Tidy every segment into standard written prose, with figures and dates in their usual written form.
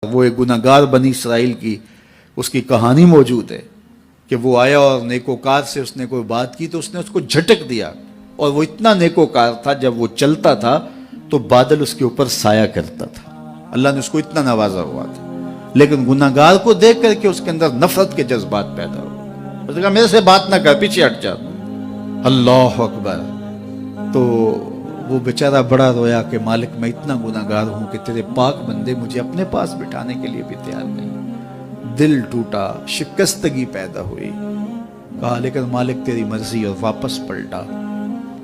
وہ ایک گناہگار بنی اسرائیل کی اس کی کہانی موجود ہے کہ وہ آیا اور نیکوکار سے اس نے کوئی بات کی تو اس نے اس کو جھٹک دیا، اور وہ اتنا نیکوکار تھا جب وہ چلتا تھا تو بادل اس کے اوپر سایہ کرتا تھا۔ اللہ نے اس کو اتنا نوازا ہوا تھا، لیکن گناہگار کو دیکھ کر کے اس کے اندر نفرت کے جذبات پیدا ہوئے۔ اس نے کہا میرے سے بات نہ کر، پیچھے ہٹ جا۔ اللہ اکبر۔ تو وہ بیچارہ بڑا رویا کہ مالک میں اتنا گناہگار ہوں کہ تیرے پاک بندے مجھے اپنے پاس بٹھانے کے لیے بھی تیار نہیں۔ دل ٹوٹا، شکستگی پیدا ہوئی۔ کہا لیکن مالک تیری مرضی، اور واپس پلٹا۔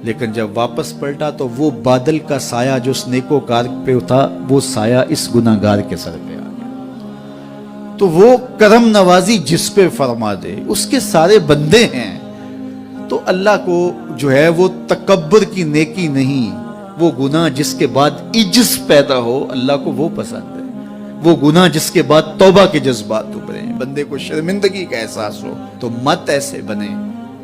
لیکن جب واپس پلٹا تو وہ بادل کا سایہ جو اس نیکوکار پہ تھا، وہ سایہ اس گناہگار کے سر پہ آ گیا۔ تو وہ کرم نوازی جس پہ فرما دے، اس کے سارے بندے ہیں۔ تو اللہ کو جو ہے وہ تکبر کی نیکی نہیں، وہ گناہ جس کے بعد عجز پیدا ہو، اللہ کو وہ پسند ہے۔ وہ گناہ جس کے بعد توبہ کے جذبات ابھرے، بندے کو شرمندگی کا احساس ہو۔ تو مت ایسے بنے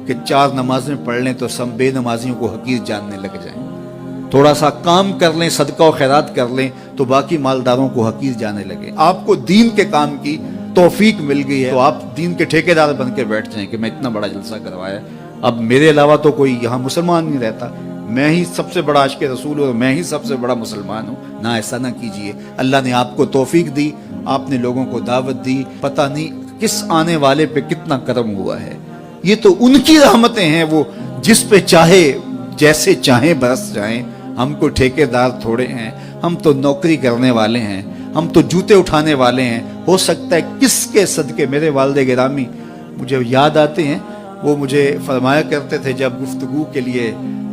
کہ 4 نمازیں پڑھ لیں تو سب بے نمازیوں کو حقیر جاننے لگ جائیں، تھوڑا سا کام کر لیں، صدقہ و خیرات کر لیں تو باقی مالداروں کو حقیر جانے لگے۔ آپ کو دین کے کام کی توفیق مل گئی ہے تو آپ دین کے ٹھیکیدار بن کے بیٹھ جائیں کہ میں اتنا بڑا جلسہ کروایا، اب میرے علاوہ تو کوئی یہاں مسلمان نہیں رہتا، میں ہی سب سے بڑا عاشق رسول ہوں، میں ہی سب سے بڑا مسلمان ہوں۔ نہ، ایسا نہ کیجئے۔ اللہ نے آپ کو توفیق دی، آپ نے لوگوں کو دعوت دی، پتہ نہیں کس آنے والے پہ کتنا کرم ہوا ہے۔ یہ تو ان کی رحمتیں ہیں، وہ جس پہ چاہے جیسے چاہیں برس جائیں۔ ہم کو ٹھیکیدار تھوڑے ہیں، ہم تو نوکری کرنے والے ہیں، ہم تو جوتے اٹھانے والے ہیں۔ ہو سکتا ہے کس کے صدقے میرے والد گرامی مجھے یاد آتے ہیں، وہ مجھے فرمایا کرتے تھے جب گفتگو کے لیے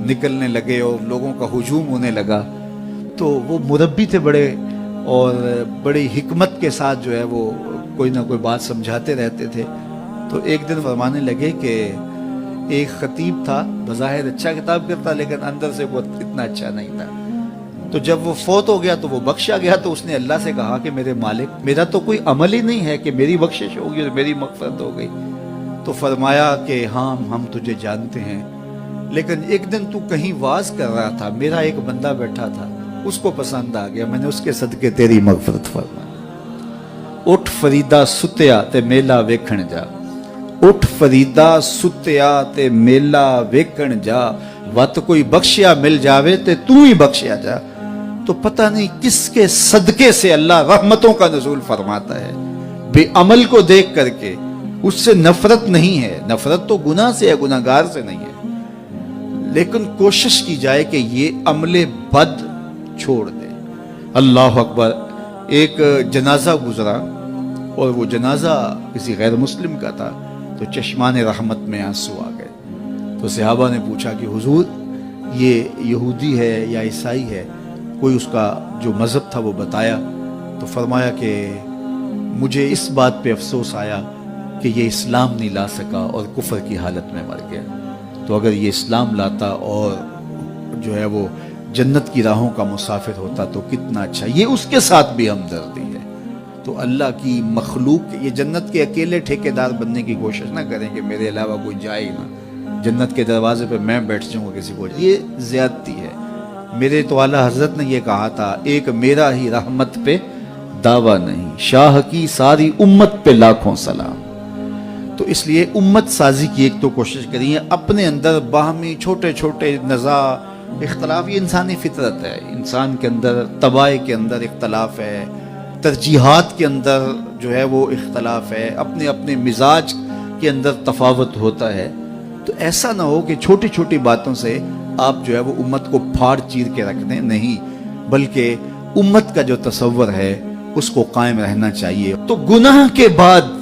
نکلنے لگے اور لوگوں کا ہجوم ہونے لگا، تو وہ مربی تھے بڑے، اور بڑی حکمت کے ساتھ جو ہے وہ کوئی نہ کوئی بات سمجھاتے رہتے تھے۔ تو ایک دن فرمانے لگے کہ ایک خطیب تھا، بظاہر اچھا خطاب کرتا لیکن اندر سے وہ اتنا اچھا نہیں تھا۔ تو جب وہ فوت ہو گیا تو وہ بخشا گیا، تو اس نے اللہ سے کہا کہ میرے مالک، میرا تو کوئی عمل ہی نہیں ہے کہ میری بخشش ہوگی اور میری مغفرت ہو گئی۔ تو فرمایا کہ ہاں ہم تجھے جانتے ہیں، لیکن ایک دن تو کہیں واز کر رہا تھا، میرا ایک بندہ بیٹھا تھا، اس کو پسند آ گیا، میں نے اس کے صدقے تیری مغفرت فرمائی۔ اٹھ فریدا ستیا تے میلا ویکھن جا، اٹھ فریدا ستیا تے میلا ویکھن جا، وت کوئی بخشیا مل جاوے تے تو ہی بخشیا جا۔ تو پتہ نہیں کس کے صدقے سے اللہ رحمتوں کا نزول فرماتا ہے۔ بے عمل کو دیکھ کر کے اس سے نفرت نہیں ہے، نفرت تو گناہ سے ہے، گناہگار سے نہیں ہے، لیکن کوشش کی جائے کہ یہ عمل بد چھوڑ دے۔ اللہ اکبر۔ ایک جنازہ گزرا اور وہ جنازہ کسی غیر مسلم کا تھا، تو چشمان رحمت میں آنسو آ گئے۔ تو صحابہ نے پوچھا کہ حضور یہ یہودی ہے یا عیسائی ہے؟ کوئی اس کا جو مذہب تھا وہ بتایا۔ تو فرمایا کہ مجھے اس بات پہ افسوس آیا کہ یہ اسلام نہیں لا سکا اور کفر کی حالت میں مر گیا، تو اگر یہ اسلام لاتا اور جو ہے وہ جنت کی راہوں کا مسافر ہوتا تو کتنا اچھا۔ یہ اس کے ساتھ بھی ہمدردی ہے۔ تو اللہ کی مخلوق، یہ جنت کے اکیلے ٹھیکیدار بننے کی کوشش نہ کریں کہ میرے علاوہ کوئی جائے ہی نہ، جنت کے دروازے پہ میں بیٹھ جاؤں گا کسی کو، یہ زیادتی ہے۔ میرے تو اعلیٰ حضرت نے یہ کہا تھا، ایک میرا ہی رحمت پہ دعویٰ نہیں، شاہ کی ساری امت پہ لاکھوں سلام۔ تو اس لیے امت سازی کی ایک تو کوشش کریے، اپنے اندر باہمی چھوٹے چھوٹے نزاع اختلاف، یہ انسانی فطرت ہے، انسان کے اندر طبائع کے اندر اختلاف ہے، ترجیحات کے اندر جو ہے وہ اختلاف ہے، اپنے اپنے مزاج کے اندر تفاوت ہوتا ہے۔ تو ایسا نہ ہو کہ چھوٹی چھوٹی باتوں سے آپ جو ہے وہ امت کو پھاڑ چیر کے رکھ دیں، نہیں، بلکہ امت کا جو تصور ہے اس کو قائم رہنا چاہیے۔ تو گناہ کے بعد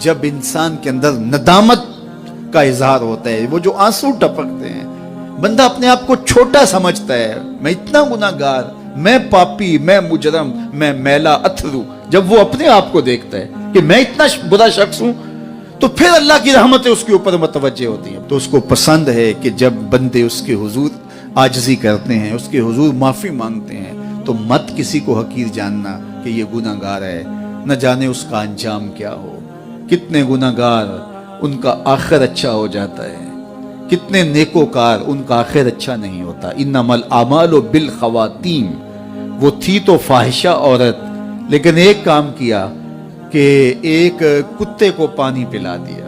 جب انسان کے اندر ندامت کا اظہار ہوتا ہے، وہ جو آنسو ٹپکتے ہیں، بندہ اپنے آپ کو چھوٹا سمجھتا ہے، میں اتنا گناہگار، میں پاپی، میں مجرم، میں میلا اتھرو، جب وہ اپنے آپ کو دیکھتا ہے کہ میں اتنا برا شخص ہوں، تو پھر اللہ کی رحمتیں اس کے اوپر متوجہ ہوتی ہیں۔ تو اس کو پسند ہے کہ جب بندے اس کے حضور عاجزی کرتے ہیں، اس کے حضور معافی مانگتے ہیں، تو مت کسی کو حقیر جاننا کہ یہ گناہگار ہے، نہ جانے اس کا انجام کیا ہو۔ کتنے گناہگار ان کا آخر اچھا ہو جاتا ہے، کتنے نیکوکار ان کا آخر اچھا نہیں ہوتا۔ انما الاعمال بالخواتیم، وہ تھی تو فاحشہ عورت لیکن ایک کام کیا کہ ایک کتے کو پانی پلا دیا،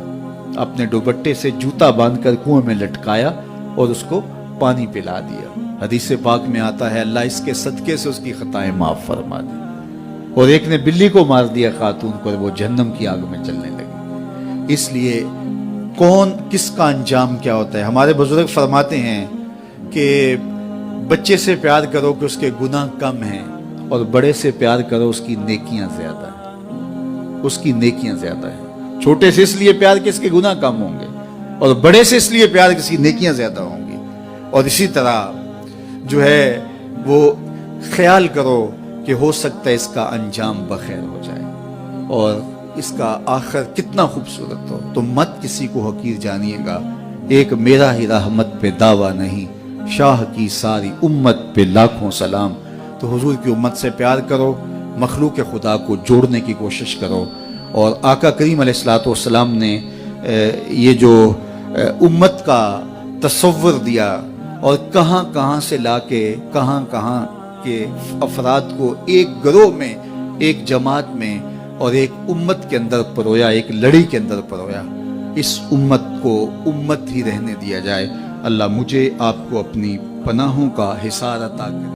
اپنے دوپٹے سے جوتا باندھ کر کنویں میں لٹکایا اور اس کو پانی پلا دیا۔ حدیث پاک میں آتا ہے اللہ اس کے صدقے سے اس کی خطائیں معاف فرما دی۔ اور ایک نے بلی کو مار دیا خاتون کو، اور وہ جہنم کی آگ میں چلنے لگی۔ اس لیے کون کس کا انجام کیا ہوتا ہے؟ ہمارے بزرگ فرماتے ہیں کہ بچے سے پیار کرو کہ اس کے گناہ کم ہیں، اور بڑے سے پیار کرو اس کی نیکیاں زیادہ ہیں، اس کی نیکیاں زیادہ ہیں۔ چھوٹے سے اس لیے پیار کہ اس کے گناہ کم ہوں گے، اور بڑے سے اس لیے پیار کہ اس کی نیکیاں زیادہ ہوں گی۔ اور اسی طرح جو ہے وہ خیال کرو کہ ہو سکتا ہے اس کا انجام بخیر ہو جائے اور اس کا آخر کتنا خوبصورت ہو۔ تو مت کسی کو حقیر جانیے گا۔ ایک میرا ہی رحمت پہ دعویٰ نہیں، شاہ کی ساری امت پہ لاکھوں سلام۔ تو حضور کی امت سے پیار کرو، مخلوق خدا کو جوڑنے کی کوشش کرو۔ اور آقا کریم علیہ الصلوۃ والسلام نے یہ جو امت کا تصور دیا اور کہاں کہاں سے لا کے کہاں کہاں کے افراد کو ایک گروہ میں، ایک جماعت میں اور ایک امت کے اندر پرویا، ایک لڑی کے اندر پرویا۔ اس امت کو امت ہی رہنے دیا جائے۔ اللہ مجھے آپ کو اپنی پناہوں کا حصار عطا کرے۔